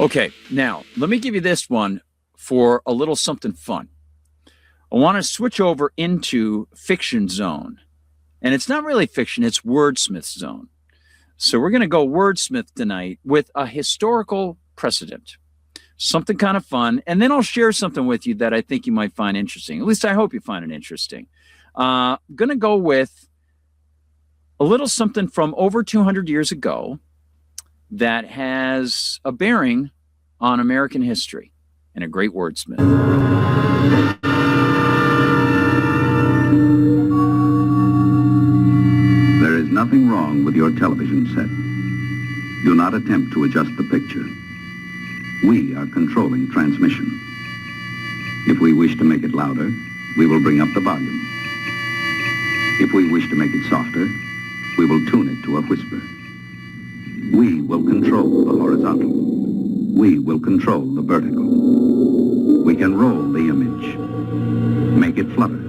Okay, now let me give you this one for a little something fun. I want to switch over into fiction zone. And it's not really fiction, it's wordsmith zone. So we're going to go wordsmith tonight with a historical precedent. Something kind of fun. And then I'll share something with you that I think you might find interesting. At least I hope you find it interesting. I'm going to go with a little something from over 200 years ago that has a bearing on American history and a great wordsmith. There is nothing wrong with your television set. Do not attempt to adjust the picture. We are controlling transmission. If we wish to make it louder, we will bring up the volume. If we wish to make it softer, we will tune it to a whisper. We will control the horizontal. We will control the vertical. We can roll the image, make it flutter.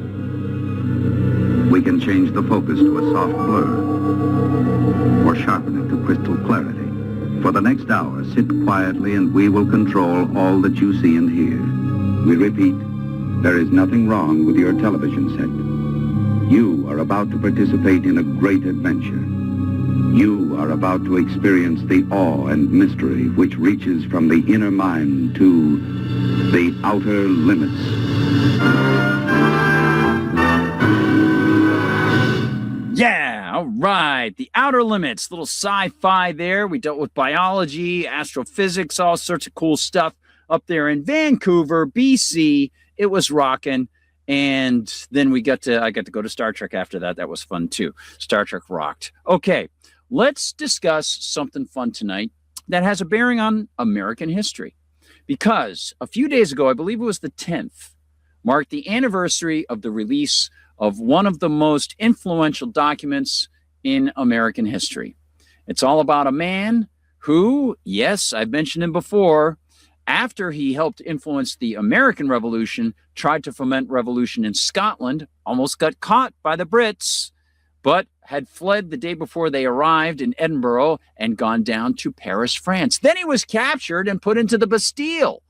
We can change the focus to a soft blur, or sharpen it to crystal clarity. For the next hour, sit quietly and we will control all that you see and hear. We repeat, there is nothing wrong with your television set. You are about to participate in a great adventure. You are about to experience the awe and mystery which reaches from the inner mind to the outer limits. Yeah, all right. The outer limits, little sci-fi there. We dealt with biology, astrophysics, all sorts of cool stuff up there in Vancouver, BC. It was rocking. And then I got to go to Star Trek after that. That was fun too. Star Trek rocked. Okay, let's discuss something fun tonight that has a bearing on American history. Because a few days ago, I believe it was the 10th, marked the anniversary of the release of one of the most influential documents in American history. It's all about a man who, yes, I've mentioned him before, after he helped influence the American Revolution, tried to foment revolution in Scotland, almost got caught by the Brits, but had fled the day before they arrived in Edinburgh and gone down to Paris, France. Then he was captured and put into the Bastille.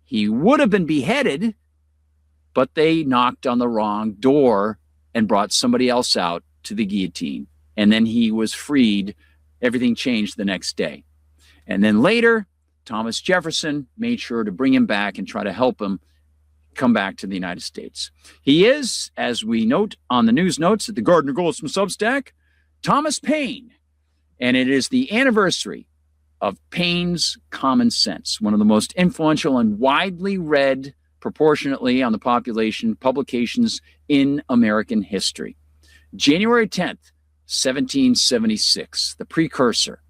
He would have been beheaded, but they knocked on the wrong door and brought somebody else out to the guillotine. And then he was freed. Everything changed the next day. And then later, Thomas Jefferson made sure to bring him back and try to help him come back to the United States. He is, as we note on the news notes at the Gardner Goldsmith Substack, Thomas Paine. And it is the anniversary of Paine's Common Sense, one of the most influential and widely read proportionately on the population publications in American history. January 10th, 1776, the precursor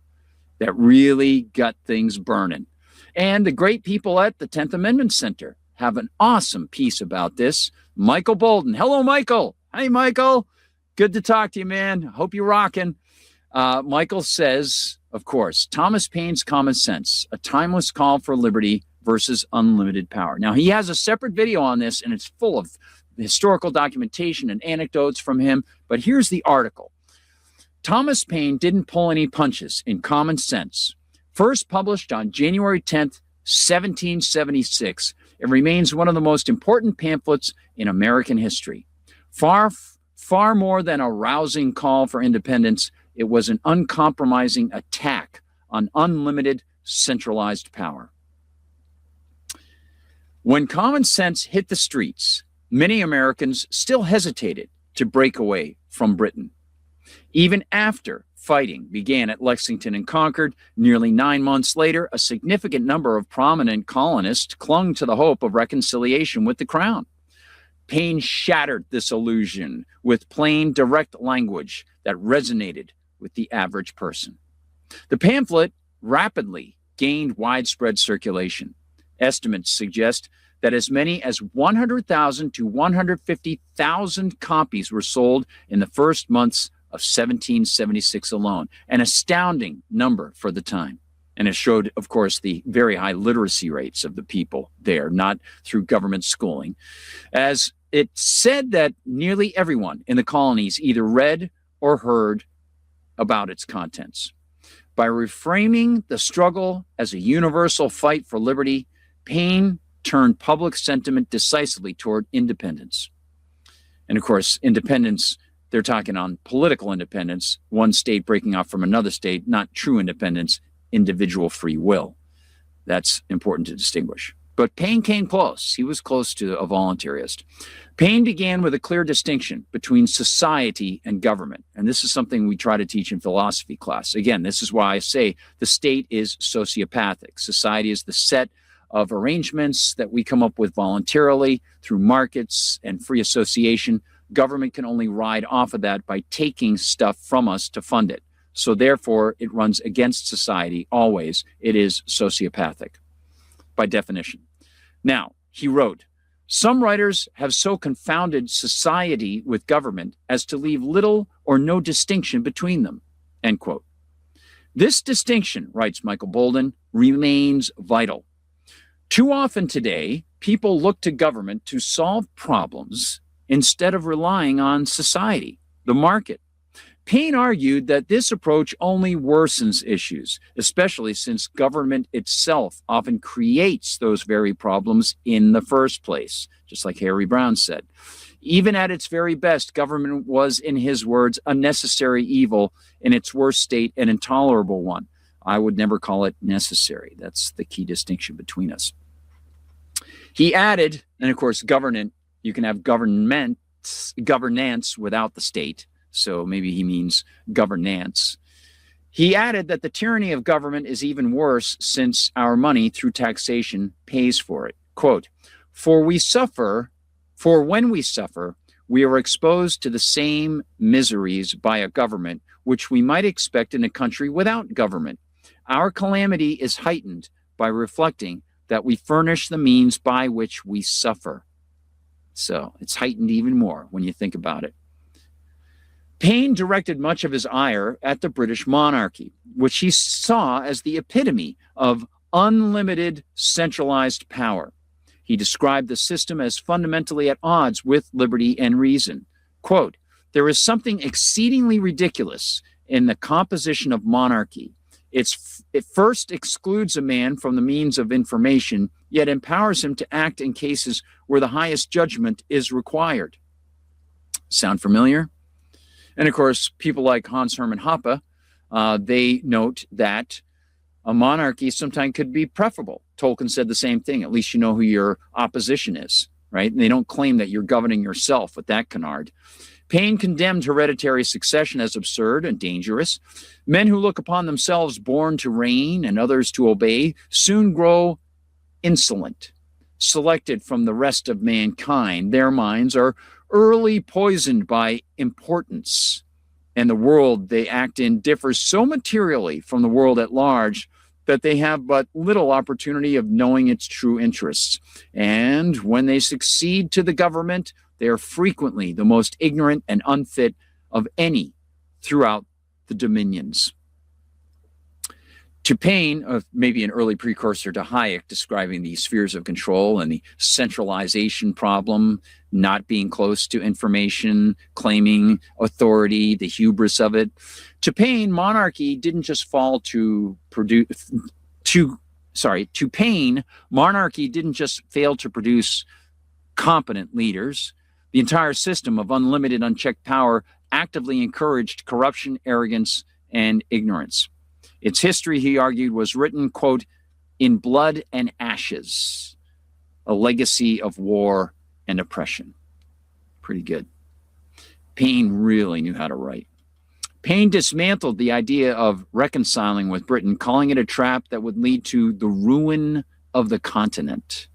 that really got things burning. And the great people at the 10th Amendment Center have an awesome piece about this. Michael Bolden. Hello, Michael. Hey, Michael. Good to talk to you, man. Hope you're rocking. Michael says, of course, Thomas Paine's Common Sense, a timeless call for liberty versus unlimited power. Now, he has a separate video on this, and it's full of historical documentation and anecdotes from him. But here's the article. Thomas Paine didn't pull any punches in Common Sense. First published on January 10th, 1776, it remains one of the most important pamphlets in American history. Far more than a rousing call for independence, it was an uncompromising attack on unlimited centralized power. When common sense hit the streets, many Americans still hesitated to break away from Britain. Even after fighting began at Lexington and Concord, nearly 9 months later, a significant number of prominent colonists clung to the hope of reconciliation with the crown. Paine shattered this illusion with plain, direct language that resonated with the average person. The pamphlet rapidly gained widespread circulation. Estimates suggest that as many as 100,000 to 150,000 copies were sold in the first months of 1776 alone, an astounding number for the time. And it showed, of course, the very high literacy rates of the people there, not through government schooling. As it said that nearly everyone in the colonies either read or heard about its contents. By reframing the struggle as a universal fight for liberty, Paine turned public sentiment decisively toward independence. And of course, independence, they're talking on political independence, one state breaking off from another state, not true independence, individual free will. That's important to distinguish. But Paine came close. He was close to a voluntarist. Paine began with a clear distinction between society and government. And this is something we try to teach in philosophy class. Again, this is why I say the state is sociopathic. Society is the set of arrangements that we come up with voluntarily through markets and free association. Government can only ride off of that by taking stuff from us to fund it. So therefore, it runs against society always. It is sociopathic by definition. Now, he wrote, some writers have so confounded society with government as to leave little or no distinction between them, end quote. This distinction, writes Michael Bolden, remains vital. Too often today, people look to government to solve problems instead of relying on society, the market. Paine argued that this approach only worsens issues, especially since government itself often creates those very problems in the first place, just like Harry Brown said. Even at its very best, government was, in his words, a necessary evil, in its worst state, an intolerable one. I would never call it necessary. That's the key distinction between us. He added, and of course, you can have governance without the state. So maybe he means governance. He added that the tyranny of government is even worse since our money through taxation pays for it. Quote, for when we suffer, we are exposed to the same miseries by a government which we might expect in a country without government. Our calamity is heightened by reflecting that we furnish the means by which we suffer. So it's heightened even more when you think about it. Paine directed much of his ire at the British monarchy, which he saw as the epitome of unlimited centralized power. He described the system as fundamentally at odds with liberty and reason. Quote, there is something exceedingly ridiculous in the composition of monarchy. It first excludes a man from the means of information, yet empowers him to act in cases where the highest judgment is required. Sound familiar? And of course, people like Hans Hermann Hoppe, they note that a monarchy sometimes could be preferable. Tolkien said the same thing. At least you know who your opposition is, right? And they don't claim that you're governing yourself with that canard. Paine condemned hereditary succession as absurd and dangerous. Men who look upon themselves born to reign and others to obey soon grow insolent, selected from the rest of mankind. Their minds are early poisoned by importance, and the world they act in differs so materially from the world at large that they have but little opportunity of knowing its true interests. And when they succeed to the government, they are frequently the most ignorant and unfit of any throughout the dominions. To Paine, maybe an early precursor to Hayek, describing the spheres of control and the centralization problem, not being close to information, claiming authority, the hubris of it. To Paine, monarchy didn't just fall to Paine, monarchy didn't just fail to produce competent leaders. The entire system of unlimited, unchecked power actively encouraged corruption, arrogance, and ignorance. Its history, he argued, was written, quote, in blood and ashes, a legacy of war and oppression. Pretty good. Paine really knew how to write. Paine dismantled the idea of reconciling with Britain, calling it a trap that would lead to the ruin of the continent.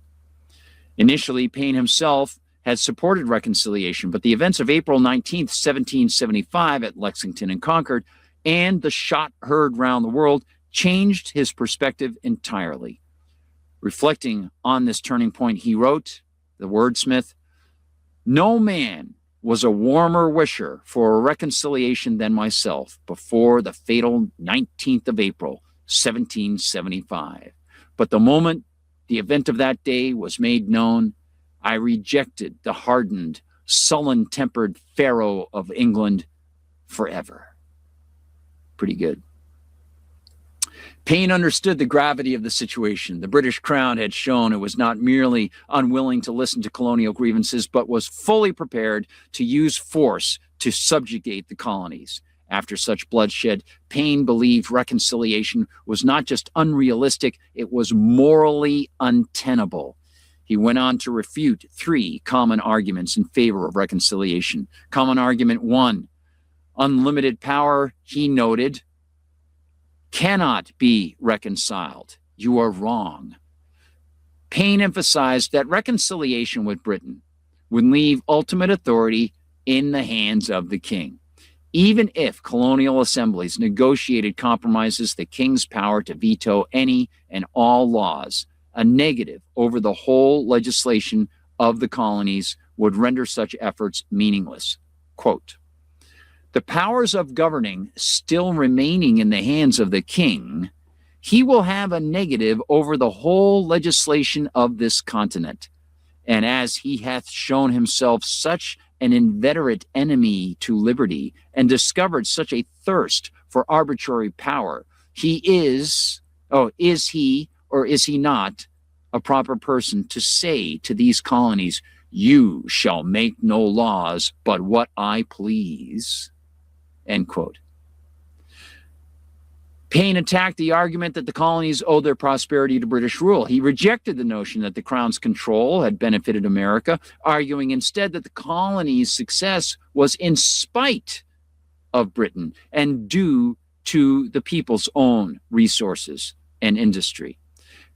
Initially, Paine himself had supported reconciliation, but the events of April 19th, 1775 at Lexington and Concord and the shot heard round the world changed his perspective entirely. Reflecting on this turning point, he wrote, the wordsmith, no man was a warmer wisher for a reconciliation than myself before the fatal 19th of April, 1775. But the moment the event of that day was made known, I rejected the hardened, sullen-tempered Pharaoh of England forever. Pretty good. Paine understood the gravity of the situation. The British Crown had shown it was not merely unwilling to listen to colonial grievances, but was fully prepared to use force to subjugate the colonies. After such bloodshed, Paine believed reconciliation was not just unrealistic, it was morally untenable. He went on to refute 3 common arguments in favor of reconciliation. Common argument 1, unlimited power, he noted, cannot be reconciled. You are wrong. Paine emphasized that reconciliation with Britain would leave ultimate authority in the hands of the king. Even if colonial assemblies negotiated compromises, the king's power to veto any and all laws, a negative over the whole legislation of the colonies, would render such efforts meaningless. Quote, the powers of governing still remaining in the hands of the king, he will have a negative over the whole legislation of this continent. And as he hath shown himself such an inveterate enemy to liberty, and discovered such a thirst for arbitrary power, is he or is he not a proper person to say to these colonies, you shall make no laws but what I please? End quote. Paine attacked the argument that the colonies owed their prosperity to British rule. He rejected the notion that the Crown's control had benefited America, arguing instead that the colonies' success was in spite of Britain and due to the people's own resources and industry.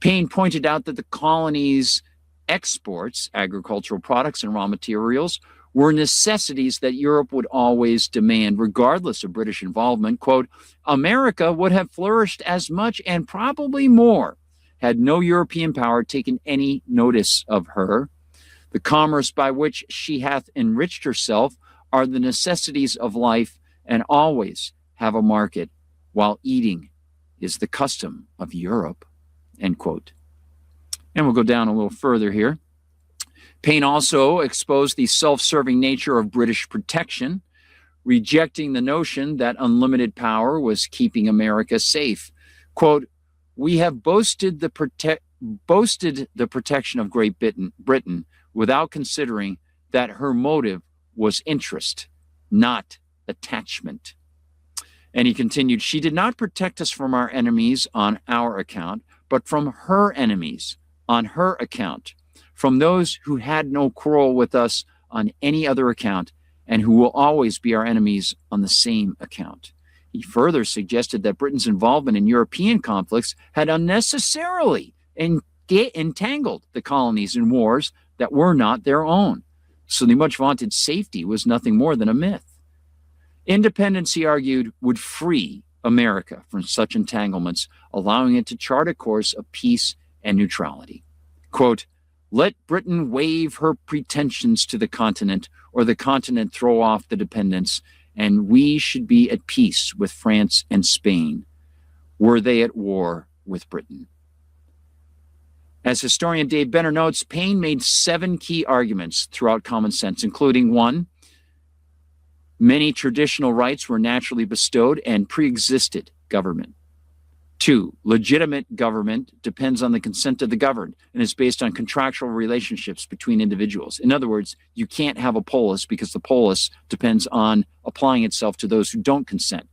Paine pointed out that the colonies' exports, agricultural products and raw materials, were necessities that Europe would always demand, regardless of British involvement. Quote, America would have flourished as much and probably more had no European power taken any notice of her. The commerce by which she hath enriched herself are the necessities of life and always have a market, while eating is the custom of Europe. End quote. And we'll go down a little further here. Paine also exposed the self-serving nature of British protection, rejecting the notion that unlimited power was keeping America safe. Quote, we have boasted the protection of Great Britain without considering that her motive was interest, not attachment. And he continued, she did not protect us from our enemies on our account, but from her enemies on her account, from those who had no quarrel with us on any other account, and who will always be our enemies on the same account. He further suggested that Britain's involvement in European conflicts had unnecessarily entangled the colonies in wars that were not their own. So the much vaunted safety was nothing more than a myth. Independence, he argued, would free America from such entanglements, allowing it to chart a course of peace and neutrality. Quote, let Britain waive her pretensions to the continent, or the continent throw off the dependence, and we should be at peace with France and Spain, were they at war with Britain. As historian Dave Benner notes, Paine made 7 key arguments throughout Common Sense, including 1, many traditional rights were naturally bestowed and pre-existed government. 2, legitimate government depends on the consent of the governed and is based on contractual relationships between individuals. In other words, you can't have a polis because the polis depends on applying itself to those who don't consent.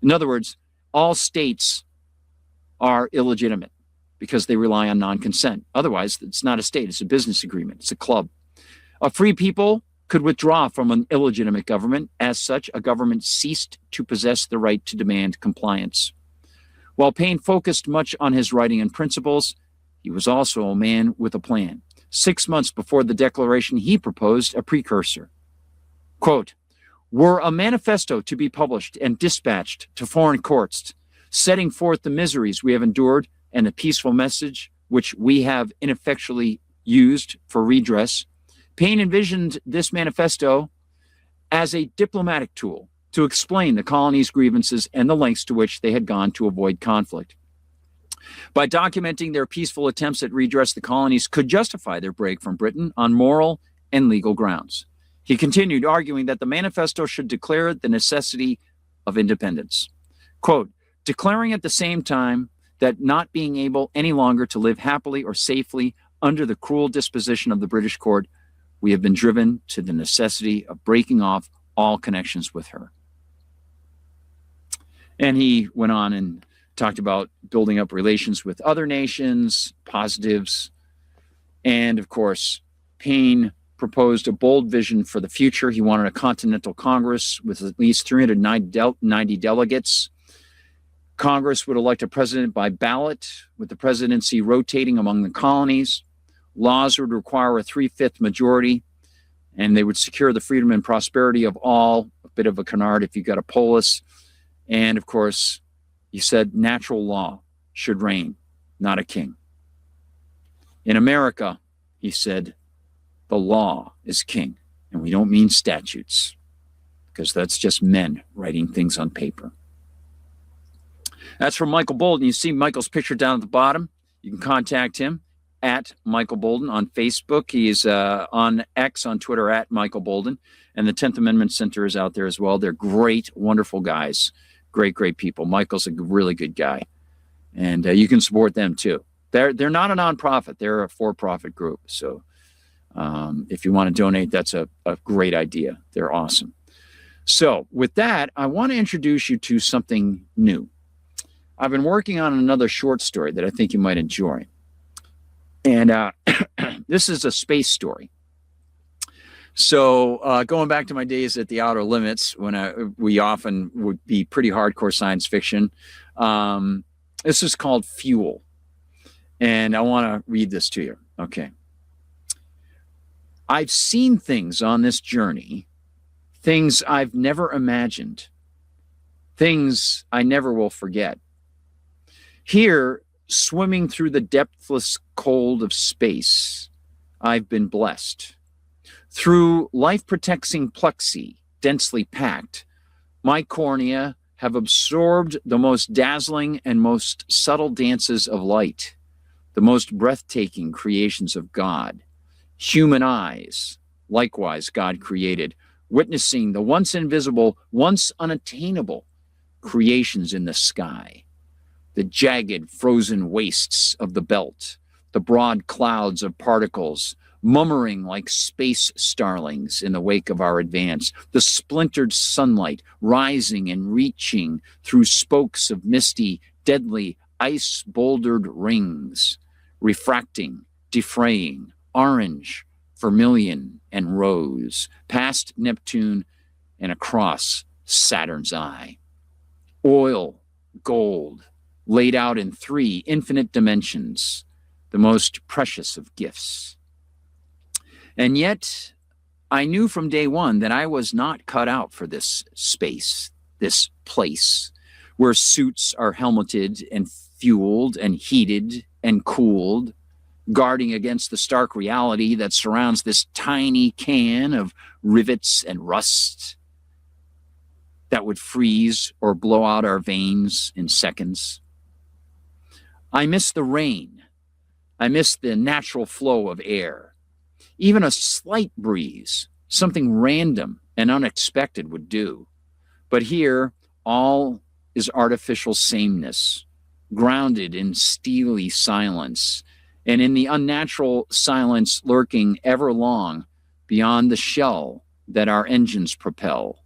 In other words, all states are illegitimate because they rely on non-consent. Otherwise, it's not a state, it's a business agreement, it's a club. A free people could withdraw from an illegitimate government. As such, a government ceased to possess the right to demand compliance. While Paine focused much on his writing and principles, he was also a man with a plan. 6 months before the Declaration, he proposed a precursor. Quote, were a manifesto to be published and dispatched to foreign courts, setting forth the miseries we have endured and the peaceful message which we have ineffectually used for redress, Paine envisioned this manifesto as a diplomatic tool to explain the colonies' grievances and the lengths to which they had gone to avoid conflict. By documenting their peaceful attempts at redress, the colonies could justify their break from Britain on moral and legal grounds. He continued, arguing that the manifesto should declare the necessity of independence. Quote, declaring at the same time that not being able any longer to live happily or safely under the cruel disposition of the British court, we have been driven to the necessity of breaking off all connections with her. And he went on and talked about building up relations with other nations, positives. And of course, Paine proposed a bold vision for the future. He wanted a continental Congress with at least 390 delegates. Congress would elect a president by ballot, with the presidency rotating among the colonies. Laws would require a 3/5 majority, and they would secure the freedom and prosperity of all. A bit of a canard if you got a polis. And of course, he said natural law should reign, not a king. In America, he said, the law is king, and we don't mean statutes, because that's just men writing things on paper. That's from Michael Bolden. You see Michael's picture down at the bottom. You can contact him at Michael Bolden on Facebook. He is on X, on Twitter, at Michael Bolden. And the 10th Amendment Center is out there as well. They're great, wonderful guys. Great, great people. Michael's a really good guy. And you can support them too. They're not a nonprofit. They're a for-profit group. So if you want to donate, that's a great idea. They're awesome. So with that, I want to introduce you to something new. I've been working on another short story that I think you might enjoy. And this is a space story. So going back to my days at the Outer Limits, when we often would be pretty hardcore science fiction, this is called Fuel. And I want to read this to you. Okay. I've seen things on this journey, things I've never imagined, things I never will forget. Here, swimming through the depthless cold of space, I've been blessed. Through life-protecting plexi, densely packed, my cornea have absorbed the most dazzling and most subtle dances of light, the most breathtaking creations of God. Human eyes, likewise God created, witnessing the once invisible, once unattainable creations in the sky. The jagged, frozen wastes of the belt, the broad clouds of particles, mummering like space starlings in the wake of our advance, the splintered sunlight rising and reaching through spokes of misty, deadly, ice-bouldered rings, refracting, defraying, orange, vermilion, and rose, past Neptune and across Saturn's eye. Oil, gold, laid out in 3 infinite dimensions, the most precious of gifts. And yet, I knew from day one that I was not cut out for this space, this place, where suits are helmeted and fueled and heated and cooled, guarding against the stark reality that surrounds this tiny can of rivets and rust that would freeze or blow out our veins in seconds. I miss the rain. I miss the natural flow of air. Even a slight breeze, something random and unexpected would do. But here, all is artificial sameness, grounded in steely silence, and in the unnatural silence lurking ever long beyond the shell that our engines propel,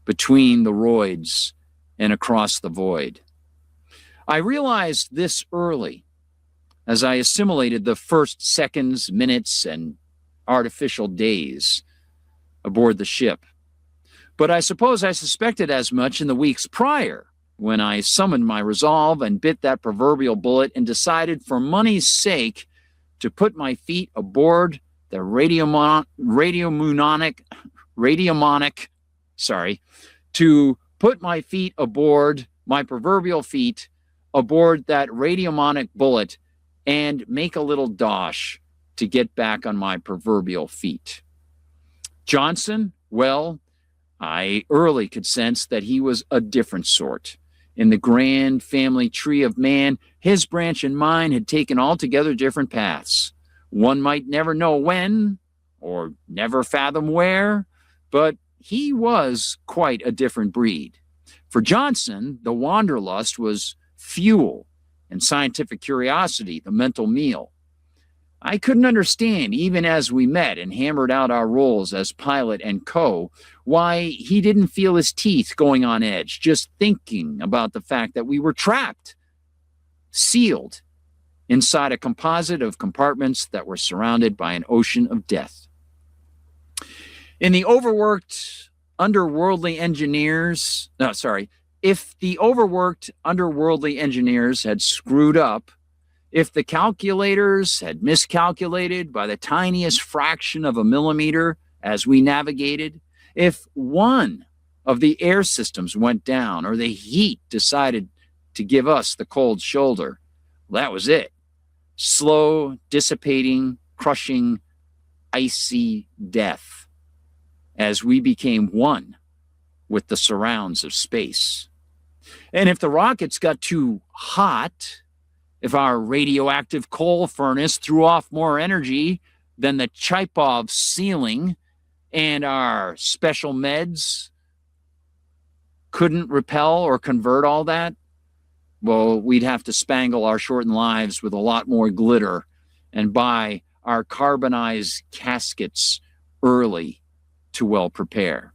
between the roids and across the void. I realized this early as I assimilated the first seconds, minutes, and artificial days aboard the ship. But I suppose I suspected as much in the weeks prior, when I summoned my resolve and bit that proverbial bullet and decided for money's sake to put my feet aboard the to put my feet aboard, my proverbial feet, aboard that radiomonic bullet and make a little dosh to get back on my proverbial feet. Johnson, well, I early could sense that he was a different sort. In the grand family tree of man, his branch and mine had taken altogether different paths. One might never know when, or never fathom where, but he was quite a different breed. For Johnson, the wanderlust was fuel, and scientific curiosity, the mental meal. I couldn't understand, even as we met and hammered out our roles as pilot and co, why he didn't feel his teeth going on edge, just thinking about the fact that we were trapped, sealed, inside a composite of compartments that were surrounded by an ocean of death. If the overworked, underworldly engineers had screwed up, if the calculators had miscalculated by the tiniest fraction of a millimeter as we navigated, if one of the air systems went down or the heat decided to give us the cold shoulder, that was it. Slow, dissipating, crushing, icy death as we became one with the surrounds of space. And if the rockets got too hot, if our radioactive coal furnace threw off more energy than the Chaipov ceiling and our special meds couldn't repel or convert all that, well, we'd have to spangle our shortened lives with a lot more glitter and buy our carbonized caskets early to well prepare.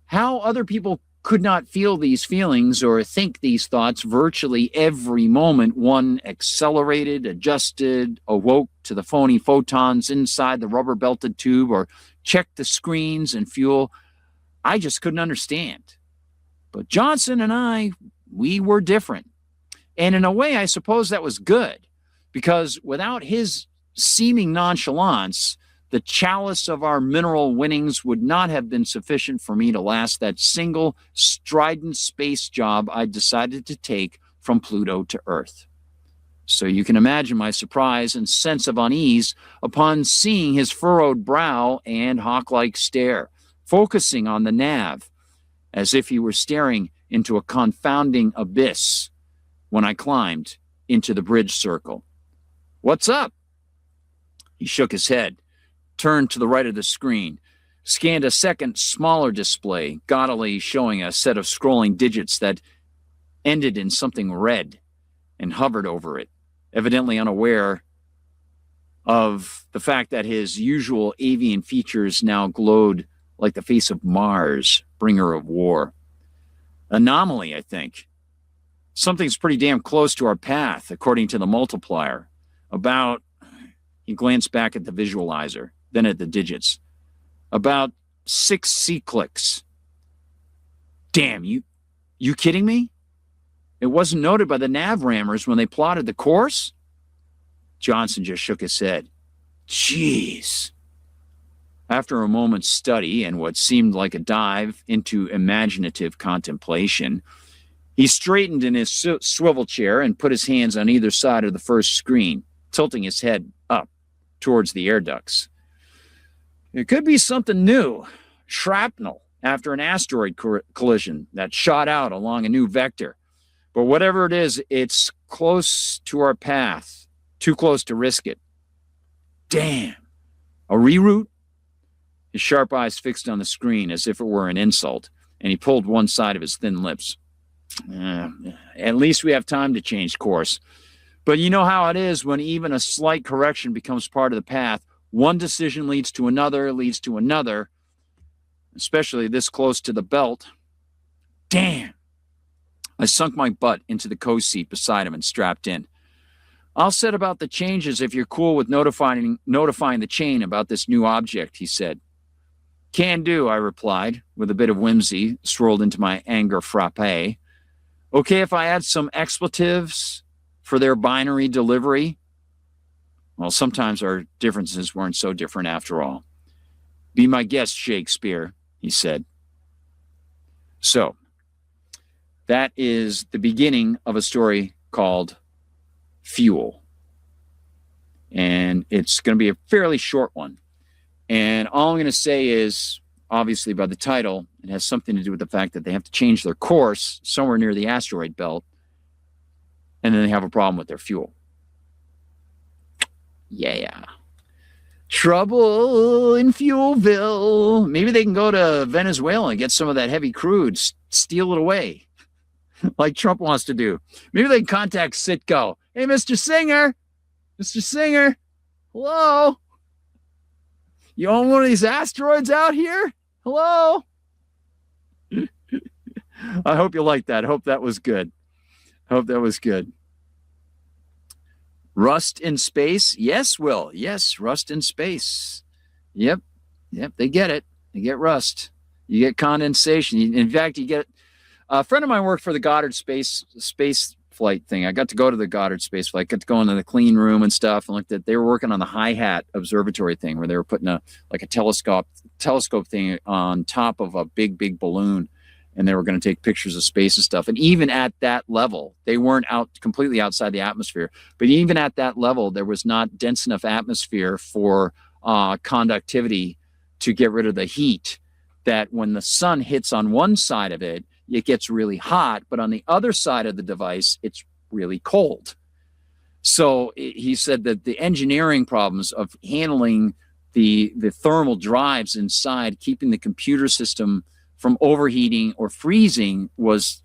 How other people could not feel these feelings or think these thoughts virtually every moment one accelerated, adjusted, awoke to the phony photons inside the rubber-belted tube or checked the screens and fuel, I just couldn't understand. But Johnson and I, we were different. And in a way, I suppose that was good, because without his seeming nonchalance, the chalice of our mineral winnings would not have been sufficient for me to last that single strident space job I decided to take from Pluto to Earth. So you can imagine my surprise and sense of unease upon seeing his furrowed brow and hawk-like stare, focusing on the nav, as if he were staring into a confounding abyss when I climbed into the bridge circle. "What's up?" He shook his head, turned to the right of the screen, scanned a second, smaller display, gaudily showing a set of scrolling digits that ended in something red, and hovered over it, evidently unaware of the fact that his usual avian features now glowed like the face of Mars, bringer of war. Anomaly, I think. Something's pretty damn close to our path, according to the multiplier. He glanced back at the visualizer, then at the digits. About 6 C-clicks. Damn, you kidding me? It wasn't noted by the nav rammers when they plotted the course? Johnson just shook his head. Jeez. After a moment's study and what seemed like a dive into imaginative contemplation, he straightened in his swivel chair and put his hands on either side of the first screen, tilting his head up towards the air ducts. It could be something new, shrapnel after an asteroid collision that shot out along a new vector. But whatever it is, it's close to our path, too close to risk it. Damn, a reroute? His sharp eyes fixed on the screen as if it were an insult, and he pulled one side of his thin lips. At least we have time to change course. But you know how it is when even a slight correction becomes part of the path. One decision leads to another, especially this close to the belt. Damn. I sunk my butt into the co-seat beside him and strapped in. I'll set about the changes if you're cool with notifying the chain about this new object, he said. Can do, I replied, with a bit of whimsy swirled into my anger frappe. Okay if I add some expletives for their binary delivery? Well, sometimes our differences weren't so different after all. Be my guest, Shakespeare, he said. So, that is the beginning of a story called Fuel. And it's going to be a fairly short one. And all I'm going to say is, obviously by the title, it has something to do with the fact that they have to change their course somewhere near the asteroid belt, and then they have a problem with their fuel. Yeah. Trouble in Fuelville. Maybe they can go to Venezuela and get some of that heavy crude, steal it away, like Trump wants to do. Maybe they can contact Citgo. Hey, Mr. Singer, hello? You own one of these asteroids out here? Hello? I hope you liked that. I hope that was good. Rust in space? Yes, Will. Yes, rust in space. Yep, they get it. They get rust. You get condensation. In fact, you get... A friend of mine worked for the Goddard space flight thing. I got to go to the Goddard space flight. Got to go into the clean room and stuff and looked at... They were working on the Hi-Hat observatory thing where they were putting a telescope thing on top of a big balloon. And they were going to take pictures of space and stuff. And even at that level, they weren't out completely outside the atmosphere. But even at that level, there was not dense enough atmosphere for conductivity to get rid of the heat. That when the sun hits on one side of it, it gets really hot. But on the other side of the device, it's really cold. So he said that the engineering problems of handling the thermal drives inside, keeping the computer system from overheating or freezing was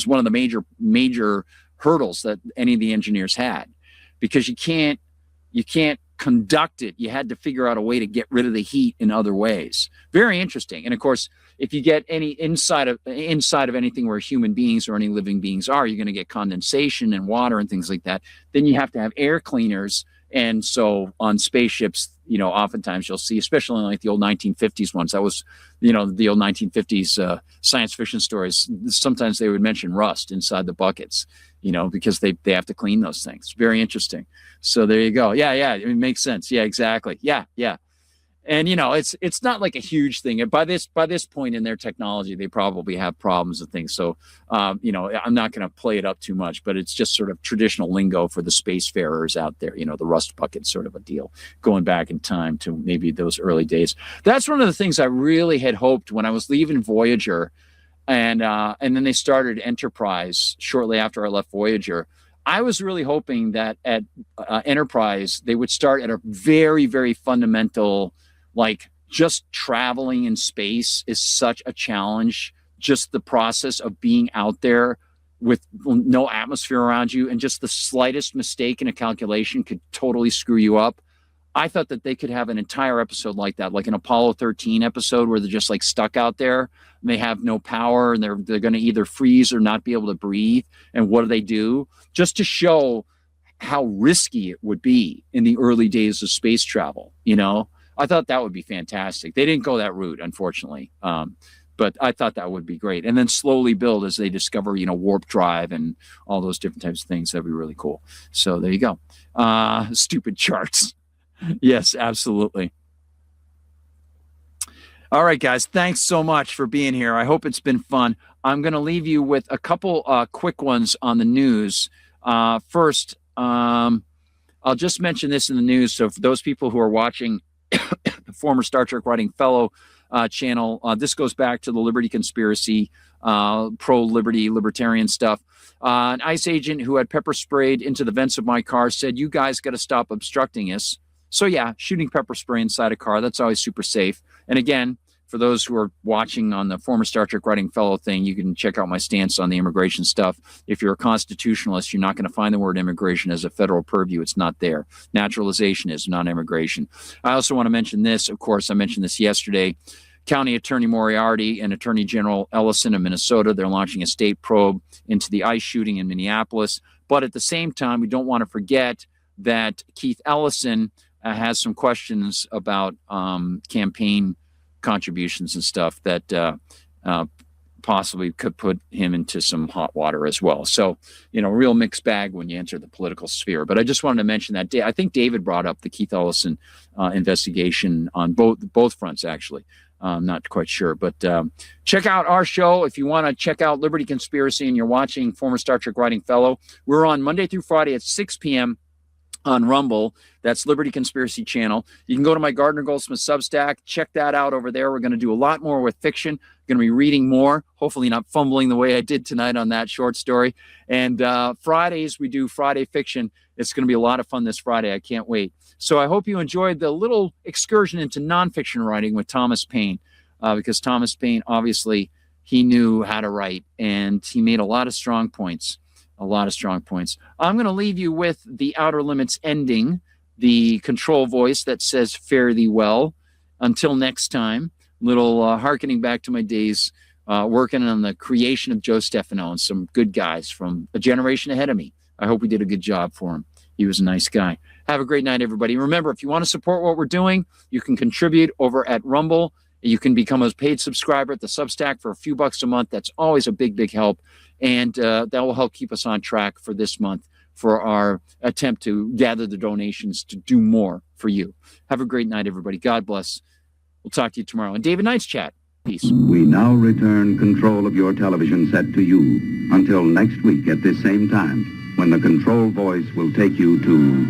one of the major hurdles that any of the engineers had, because you can't conduct it. You had to figure out a way to get rid of the heat in other ways. Very interesting. And of course, if you get any inside of anything where human beings or any living beings are, you're going to get condensation and water and things like that. Then you have to have air cleaners. And so on spaceships, oftentimes you'll see, especially in like the old 1950s ones, that was, the old 1950s science fiction stories. Sometimes they would mention rust inside the buckets, because they have to clean those things. Very interesting. So there you go. Yeah. It makes sense. Yeah, exactly. Yeah. And it's not like a huge thing. And by this point in their technology, they probably have problems and things. So I'm not going to play it up too much, but it's just sort of traditional lingo for the spacefarers out there. The rust bucket sort of a deal, going back in time to maybe those early days. That's one of the things I really had hoped when I was leaving Voyager, and then they started Enterprise shortly after I left Voyager. I was really hoping that at Enterprise they would start at a very, very fundamental. Like, just traveling in space is such a challenge. Just the process of being out there with no atmosphere around you, and just the slightest mistake in a calculation could totally screw you up. I thought that they could have an entire episode like that, like an Apollo 13 episode where they're just like stuck out there and they have no power and they're going to either freeze or not be able to breathe. And what do? Just to show how risky it would be in the early days of space travel, I thought that would be fantastic. They didn't go that route, unfortunately. But I thought that would be great. And then slowly build as they discover, warp drive and all those different types of things. That'd be really cool. So there you go. Stupid charts. Yes, absolutely. All right, guys. Thanks so much for being here. I hope it's been fun. I'm going to leave you with a couple quick ones on the news. First, I'll just mention this in the news. So for those people who are watching the former Star Trek Writing Fellow channel, this goes back to the Liberty Conspiracy, pro-liberty, libertarian stuff. An ICE agent who had pepper sprayed into the vents of my car said, "You guys got to stop obstructing us." So yeah, shooting pepper spray inside a car, that's always super safe. And again, for those who are watching on the former Star Trek Writing Fellow thing, you can check out my stance on the immigration stuff. If you're a constitutionalist, you're not going to find the word immigration as a federal purview. It's not there. Naturalization is not immigration. I also want to mention this. Of course, I mentioned this yesterday. County Attorney Moriarty and Attorney General Ellison of Minnesota, they're launching a state probe into the ICE shooting in Minneapolis. But at the same time, we don't want to forget that Keith Ellison has some questions about campaign contributions and stuff that possibly could put him into some hot water as well. So, real mixed bag when you enter the political sphere. But I just wanted to mention that. I think David brought up the Keith Ellison investigation on both fronts, actually. I'm not quite sure. But check out our show. If you want to check out Liberty Conspiracy and you're watching former Star Trek Writing Fellow, we're on Monday through Friday at 6 p.m. on Rumble. That's Liberty Conspiracy Channel. You can go to my Gardner Goldsmith Substack. Check that out over there. We're going to do a lot more with fiction. Going to be reading more, hopefully not fumbling the way I did tonight on that short story. And Fridays, we do Friday fiction. It's going to be a lot of fun this Friday. I can't wait. So I hope you enjoyed the little excursion into nonfiction writing with Thomas Paine, because Thomas Paine, obviously, he knew how to write, and he made a lot of strong points. A lot of strong points. I'm going to leave you with the Outer Limits ending, the control voice that says, fare thee well. Until next time, little hearkening back to my days working on the creation of Joe Stefano and some good guys from a generation ahead of me. I hope we did a good job for him. He was a nice guy. Have a great night, everybody. Remember, if you want to support what we're doing, you can contribute over at Rumble. You can become a paid subscriber at the Substack for a few bucks a month. That's always a big, big help. And that will help keep us on track for this month for our attempt to gather the donations to do more for you. Have a great night, everybody. God bless. We'll talk to you tomorrow. And David Knight's chat. Peace. We now return control of your television set to you until next week at this same time, when the control voice will take you to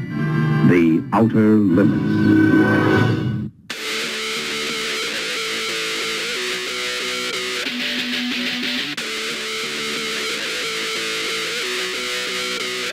the Outer Limits.